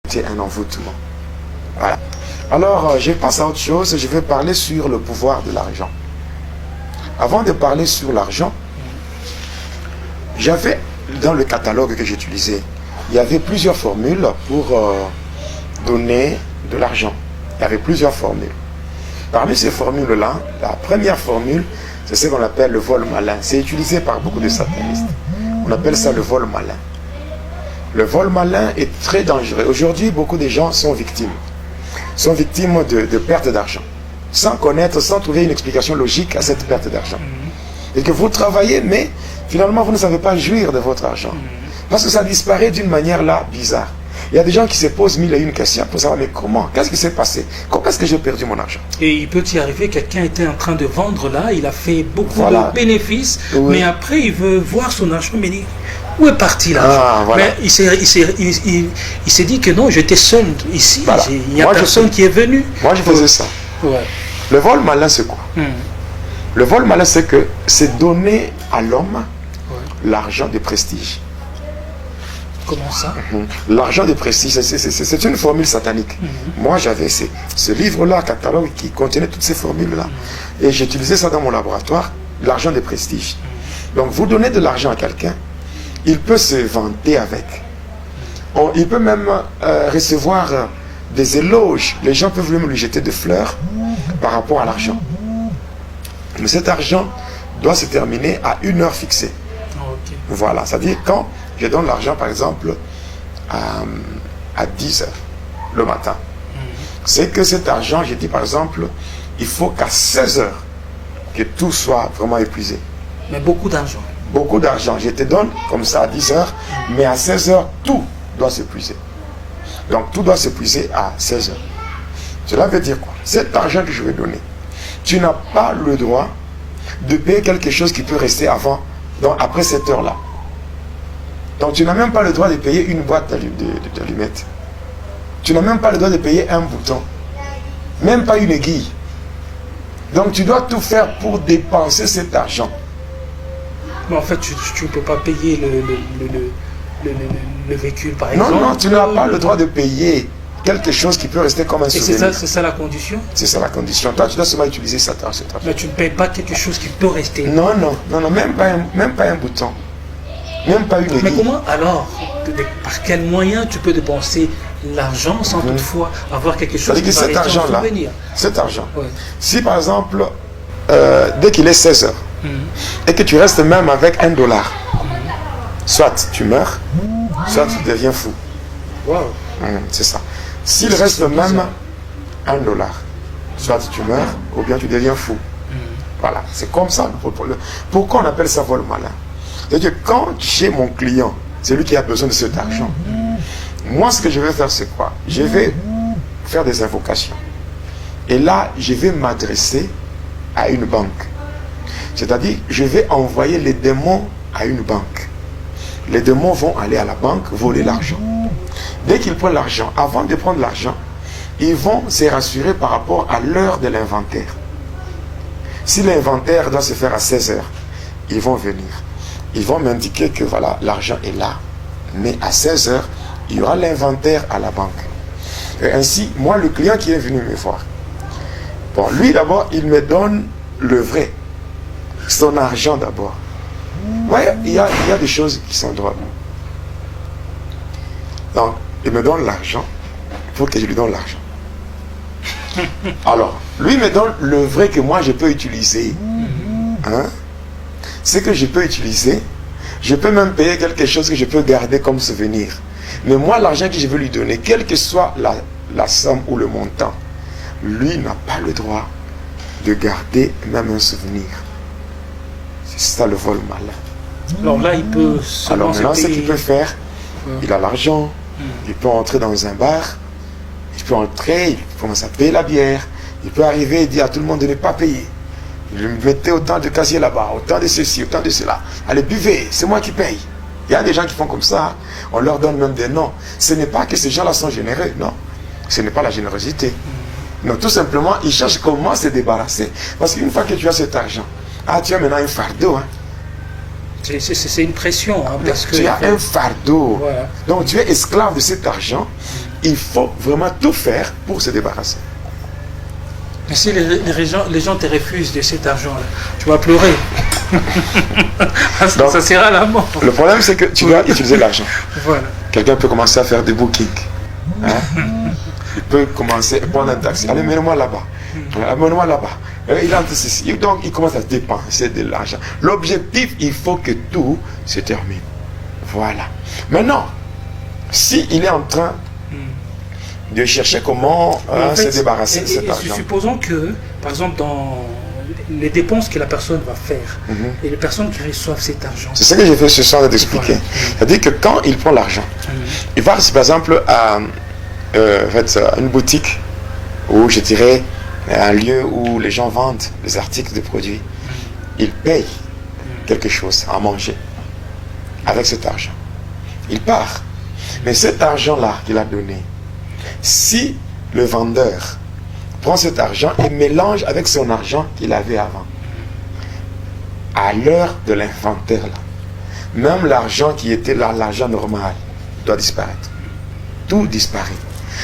C'est un envoûtement. Voilà. Alors, je passe à autre chose. Je vais parler sur le pouvoir de l'argent. Avant de parler sur l'argent, j'avais, dans le catalogue que j'utilisais, il y avait plusieurs formules pour donner de l'argent. Il y avait plusieurs formules. Parmi ces formules-là, la première formule, c'est ce qu'on appelle le vol malin. C'est utilisé par beaucoup de satanistes. On appelle ça le vol malin. Le vol malin est très dangereux. Aujourd'hui, beaucoup de gens sont victimes de perte d'argent, sans connaître, sans trouver une explication logique à cette perte d'argent. Et que vous travaillez, mais finalement, vous ne savez pas jouir de votre argent. Parce que ça disparaît d'une manière là bizarre. Il y a des gens qui se posent mille et une questions pour savoir, mais comment? Qu'est-ce qui s'est passé? Comment est-ce que j'ai perdu mon argent? Et il peut y arriver, quelqu'un était en train de vendre là, il a fait beaucoup de bénéfices, mais après il veut voir son argent, mais il dit, où est parti l'argent? Mais il s'est dit que non, j'étais seul ici, il n'y a personne qui est venu. Moi je faisais ça. Le vol malin c'est quoi? Le vol malin c'est donner à l'homme l'argent de prestige. Comment ça? L'argent de prestige, c'est une formule satanique. Moi, j'avais ce livre-là, catalogue, qui contenait toutes ces formules-là. Et j'utilisais ça dans mon laboratoire, l'argent de prestige. Donc, vous donnez de l'argent à quelqu'un, il peut se vanter avec. Il peut même recevoir des éloges. Les gens peuvent même lui jeter des fleurs par rapport à l'argent. Mais cet argent doit se terminer à une heure fixée. Voilà, c'est-à-dire quand je donne l'argent, par exemple, à 10 heures le matin. C'est que cet argent, j'ai dit, par exemple, il faut qu'à 16 heures, que tout soit vraiment épuisé. Mais beaucoup d'argent. Beaucoup d'argent. Je te donne comme ça à 10 heures, mais à 16 heures, tout doit s'épuiser. Donc, tout doit s'épuiser à 16 heures. Cela veut dire quoi? Cet argent que je vais donner, tu n'as pas le droit de payer quelque chose qui peut rester avant, donc après cette heure-là. Donc tu n'as même pas le droit de payer une boîte d'allumettes. Tu n'as même pas le droit de payer un bouton. Même pas une aiguille. Donc tu dois tout faire pour dépenser cet argent. Mais en fait, tu ne peux pas payer le véhicule, par exemple. Non, tu n'as pas le droit de payer quelque chose qui peut rester comme un souvenir. Et c'est ça la condition? C'est ça la condition. Toi, tu dois seulement utiliser cet argent. Mais tu ne payes pas quelque chose qui peut rester. Non, même pas un bouton. Même pas une aiguille. Mais comment alors, par quel moyen tu peux dépenser l'argent sans toutefois avoir quelque chose qui va rester en souvenir? Cet argent, si par exemple, dès qu'il est 16 heures, et que tu restes même avec $1, soit tu meurs, soit tu deviens fou. C'est ça. S'il reste même $1, soit tu meurs, ou bien tu deviens fou. Voilà, c'est comme ça. Pourquoi on appelle ça vol malin? C'est-à-dire que quand j'ai mon client, c'est lui qui a besoin de cet argent, moi ce que je vais faire c'est quoi? Je vais faire des invocations. Et là, je vais m'adresser à une banque. C'est-à-dire, je vais envoyer les démons à une banque. Les démons vont aller à la banque voler l'argent. Dès qu'ils prennent l'argent, avant de prendre l'argent, ils vont se rassurer par rapport à l'heure de l'inventaire. Si l'inventaire doit se faire à 16 heures, ils vont venir. Ils vont m'indiquer que voilà, l'argent est là. Mais à 16 heures, il y aura l'inventaire à la banque. Et ainsi, moi, le client qui est venu me voir, bon, lui d'abord, il me donne le vrai. Son argent d'abord. Ouais, il y a des choses qui sont drôles. Donc, il me donne l'argent pour que je lui donne l'argent. Alors, lui me donne le vrai que moi je peux utiliser. Ce que je peux utiliser, je peux même payer quelque chose que je peux garder comme souvenir. Mais moi, l'argent que je veux lui donner, quelle que soit la somme ou le montant, lui n'a pas le droit de garder même un souvenir. C'est ça le vol malin. Alors là, il peut... Alors maintenant, ce qu'il peut faire, il a l'argent, il peut entrer dans un bar, il peut entrer, il commence à payer la bière, il peut arriver et dire à tout le monde de ne pas payer. Il mettait autant de casiers là-bas, autant de ceci, autant de cela. Allez, buvez, c'est moi qui paye. Il y a des gens qui font comme ça, on leur donne même des noms. Ce n'est pas que ces gens-là sont généreux, non. Ce n'est pas la générosité. Non, tout simplement, ils cherchent comment se débarrasser. Parce qu'une fois que tu as cet argent, tu as maintenant un fardeau. C'est une pression. Parce que tu as un fardeau. Voilà. Donc tu es esclave de cet argent. il faut vraiment tout faire pour se débarrasser. Mais si les gens te refusent de cet argent-là, tu vas pleurer. Donc, ça sera la mort. Le problème, c'est que tu dois utiliser l'argent. Voilà. Quelqu'un peut commencer à faire des bookings. Hein? Il peut commencer à prendre un taxi. Allez, mets-moi là-bas. Amène-moi là-bas. Il entre ceci. Donc, il commence à dépenser de l'argent. L'objectif, il faut que tout se termine. Voilà. Maintenant, s'il est en train de chercher comment se débarrasser de cet argent. Supposons que, par exemple, dans les dépenses que la personne va faire, et les personnes qui reçoivent cet argent. C'est ce que j'ai fait ce soir d'expliquer. Voilà. C'est-à-dire que quand il prend l'argent, il va, par exemple, à une boutique où je dirais un lieu où les gens vendent des articles de produits. Il paye quelque chose à manger avec cet argent. Il part. Mais cet argent-là qu'il a donné, si le vendeur prend cet argent et mélange avec son argent qu'il avait avant, à l'heure de l'inventaire, même l'argent qui était là, l'argent normal, doit disparaître. Tout disparaît.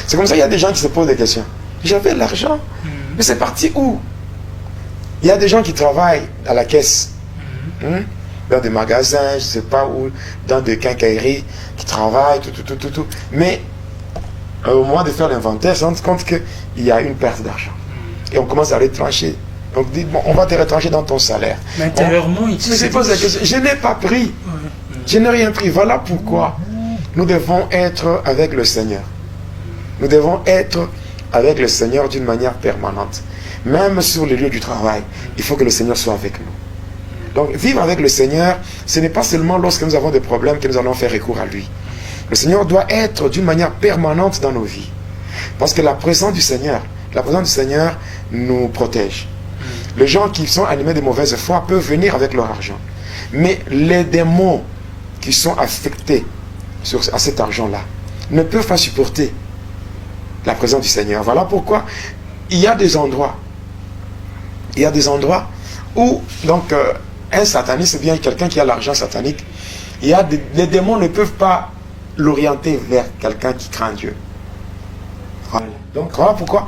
C'est comme ça qu'il y a des gens qui se posent des questions. J'avais l'argent, mais c'est parti où? Il y a des gens qui travaillent à la caisse, dans des magasins, je ne sais pas où, dans des quincailleries, qui travaillent, tout. Mais au moment de faire l'inventaire, on se rend compte qu'il y a une perte d'argent. Et on commence à retrancher. Donc, dit, bon, on va te retrancher dans ton salaire. Mais intérieurement, il se pose la question. Je n'ai pas pris. Je n'ai rien pris. Voilà pourquoi nous devons être avec le Seigneur. Nous devons être avec le Seigneur d'une manière permanente. Même sur les lieux du travail, il faut que le Seigneur soit avec nous. Donc, vivre avec le Seigneur, ce n'est pas seulement lorsque nous avons des problèmes que nous allons faire recours à lui. Le Seigneur doit être d'une manière permanente dans nos vies. Parce que la présence du Seigneur nous protège. Les gens qui sont animés de mauvaise foi peuvent venir avec leur argent. Mais les démons qui sont affectés à cet argent-là ne peuvent pas supporter la présence du Seigneur. Voilà pourquoi il y a des endroits où donc un sataniste, bien quelqu'un qui a l'argent satanique, les démons ne peuvent pas l'orienter vers quelqu'un qui craint Dieu. Voilà. Donc voilà pourquoi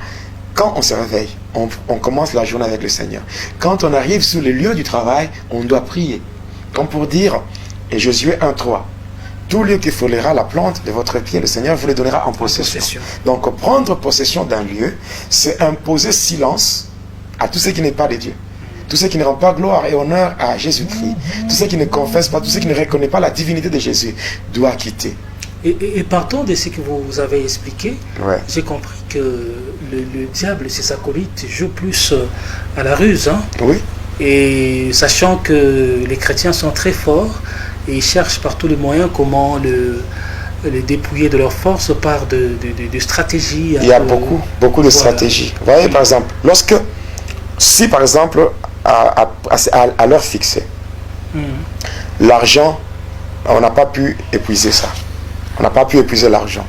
quand on se réveille, on commence la journée avec le Seigneur. Quand on arrive sur les lieux du travail, on doit prier. Comme pour dire, et Josué 1:3, tout lieu qui foulera la plante de votre pied, le Seigneur vous le donnera en possession. Donc prendre possession d'un lieu, c'est imposer silence à tout ce qui n'est pas de Dieu. Tout ce qui ne rend pas gloire et honneur à Jésus-Christ, tout ce qui ne confesse pas, tout ce qui ne reconnaît pas la divinité de Jésus, doit quitter. Et partant de ce que vous avez expliqué, j'ai compris que le diable, ses acolytes, joue plus à la ruse. Hein? Oui. Et sachant que les chrétiens sont très forts, et ils cherchent par tous les moyens comment le dépouiller de leur force par de stratégies. Il y a beaucoup de stratégies. Vous voyez, par exemple, si par exemple, à l'heure fixée, l'argent, on n'a pas pu épuiser ça. On n'a pas pu épuiser l'argent.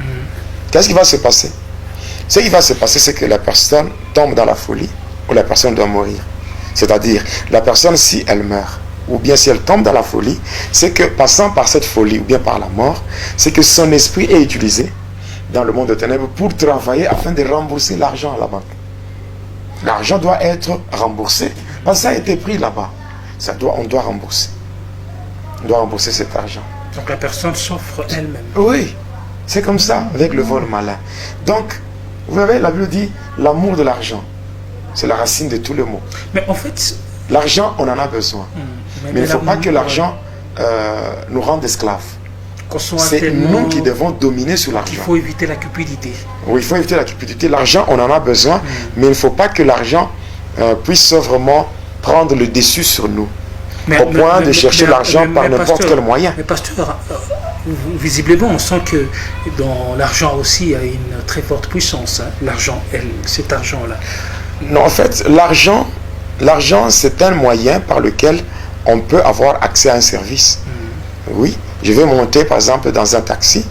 Qu'est-ce qui va se passer? Ce qui va se passer, c'est que la personne tombe dans la folie ou la personne doit mourir. C'est-à-dire, la personne, si elle meurt, ou bien si elle tombe dans la folie, c'est que passant par cette folie ou bien par la mort, c'est que son esprit est utilisé dans le monde de ténèbres pour travailler afin de rembourser l'argent à la banque. L'argent doit être remboursé parce que ça a été pris là-bas. On doit rembourser. On doit rembourser cet argent. Donc la personne s'offre elle-même. Oui, c'est comme ça avec le vol malin. Donc, vous savez, la Bible dit l'amour de l'argent, c'est la racine de tous les maux. Mais en fait, l'argent, on en a besoin. Mais il ne faut pas que l'argent nous rende esclaves. C'est nous qui devons dominer sur l'argent. Il faut éviter la cupidité. Oui, il faut éviter la cupidité. L'argent, on en a besoin, mais il ne faut pas que l'argent puisse vraiment prendre le dessus sur nous. Au point de chercher l'argent par n'importe quel moyen. Mais pasteur, visiblement, on sent que dans l'argent aussi, il y a une très forte puissance. Hein. L'argent, cet argent-là. Non, en fait, l'argent, c'est un moyen par lequel on peut avoir accès à un service. Oui, je vais monter, par exemple, dans un taxi.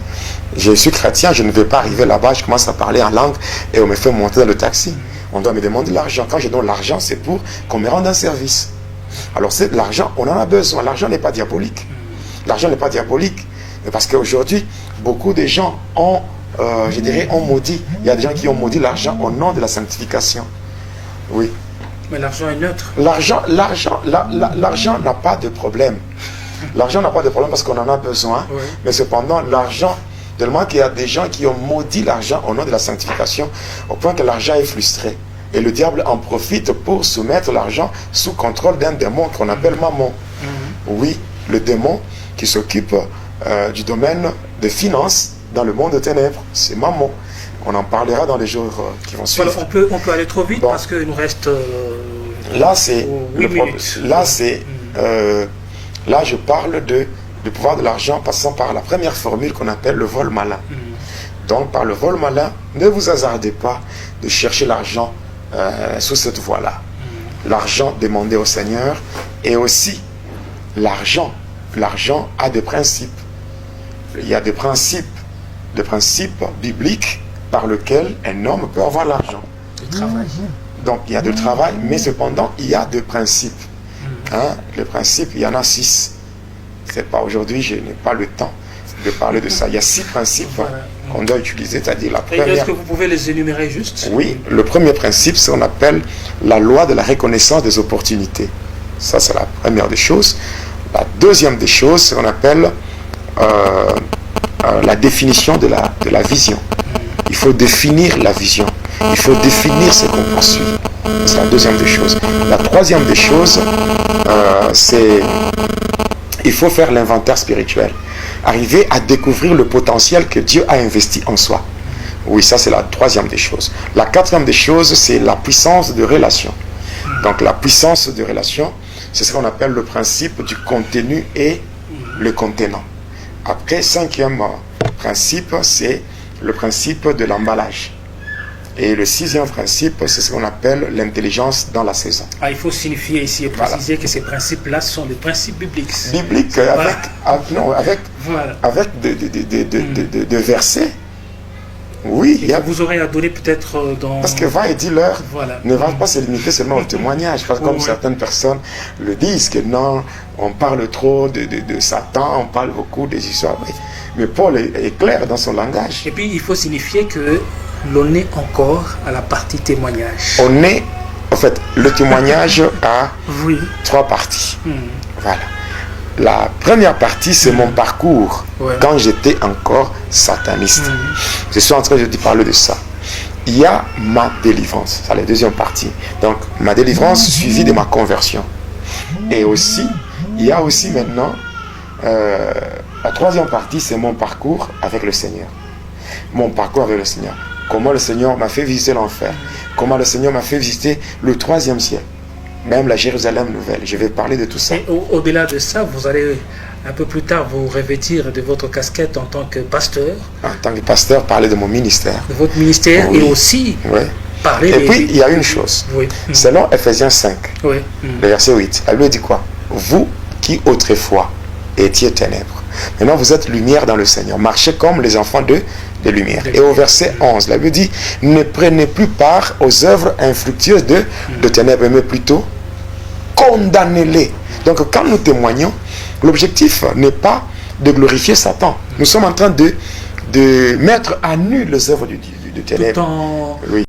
Je suis chrétien, je ne vais pas arriver là-bas, je commence à parler en langue et on me fait monter dans le taxi. On doit me demander de l'argent. Quand je donne l'argent, c'est pour qu'on me rende un service. Alors, l'argent, on en a besoin. L'argent n'est pas diabolique. L'argent n'est pas diabolique. Parce qu'aujourd'hui, beaucoup de gens ont je dirais, ont maudit. Il y a des gens qui ont maudit l'argent au nom de la sanctification. Oui. Mais l'argent est neutre. L'argent n'a pas de problème. L'argent n'a pas de problème parce qu'on en a besoin. Oui. Mais cependant, l'argent, tellement qu'il y a des gens qui ont maudit l'argent au nom de la sanctification, au point que l'argent est frustré. Et le diable en profite pour soumettre l'argent sous contrôle d'un démon qu'on appelle Mammon. Oui, le démon qui s'occupe du domaine des finances dans le monde des ténèbres. C'est Mammon. On en parlera dans les jours qui vont suivre. Voilà, on peut aller trop vite parce qu'il nous reste... là, c'est... Là, je parle du pouvoir de l'argent passant par la première formule qu'on appelle le vol malin. Donc, par le vol malin, ne vous hasardez pas de chercher l'argent sous cette voie-là. L'argent demandé au Seigneur et aussi l'argent. L'argent a des principes. Il y a des principes bibliques par lesquels un homme peut avoir l'argent. Le travail. Donc, il y a du travail, mais cependant, il y a des principes. Hein? Les principes, il y en a 6. C'est pas aujourd'hui, je n'ai pas le temps de parler de ça. Il y a 6 principes qu'on doit utiliser, c'est-à-dire la première... Est-ce que vous pouvez les énumérer juste? Oui, le premier principe, c'est ce qu'on appelle la loi de la reconnaissance des opportunités. Ça, c'est la première des choses. La deuxième des choses, c'est ce qu'on appelle la définition de la vision. Il faut définir la vision. Il faut définir ce qu'on poursuit. C'est la deuxième des choses. La troisième des choses, c'est il faut faire l'inventaire spirituel. Arriver à découvrir le potentiel que Dieu a investi en soi. Oui, ça c'est la troisième des choses. La quatrième des choses, c'est la puissance de relation. Donc la puissance de relation, c'est ce qu'on appelle le principe du contenu et le contenant. Après, cinquième principe, c'est le principe de l'emballage. Et le sixième principe, c'est ce qu'on appelle l'intelligence dans la saison. Ah, il faut signifier ici et préciser que ces principes-là sont des principes bibliques. Bibliques, avec de versets. Oui. Il y a... Vous aurez à donner peut-être dans... Parce que va et dis-leur, ne va pas se limiter seulement au témoignage. Parce que comme certaines personnes le disent, que non, on parle trop de Satan, on parle beaucoup des histoires. Mais Paul est clair dans son langage. Et puis il faut signifier que l'on est encore à la partie témoignage. On est, en fait, le témoignage a 3 parties. Voilà. La première partie, c'est mon parcours quand j'étais encore sataniste. Je suis en train de parler de ça. Il y a ma délivrance, c'est la deuxième partie. Donc, ma délivrance suivie de ma conversion. Et aussi, il y a aussi maintenant, la troisième partie, c'est mon parcours avec le Seigneur. Mon parcours avec le Seigneur. Comment le Seigneur m'a fait visiter l'enfer. Comment le Seigneur m'a fait visiter le 3e ciel. Même la Jérusalem nouvelle. Je vais parler de tout ça. Et au-delà de ça, vous allez un peu plus tard vous revêtir de votre casquette en tant que pasteur. En tant que pasteur, parler de mon ministère. De votre ministère et aussi parler... Et puis, il y a une chose. Selon Ephésiens 5, le verset 8, elle lui dit quoi? Vous qui autrefois étiez ténèbres. Maintenant, vous êtes lumière dans le Seigneur. Marchez comme les enfants de lumière. Et au verset 11, la Bible dit, ne prenez plus part aux œuvres infructueuses de ténèbres, mais plutôt condamnez-les. Donc, quand nous témoignons, l'objectif n'est pas de glorifier Satan. Nous sommes en train de mettre à nu les œuvres de ténèbres. Oui.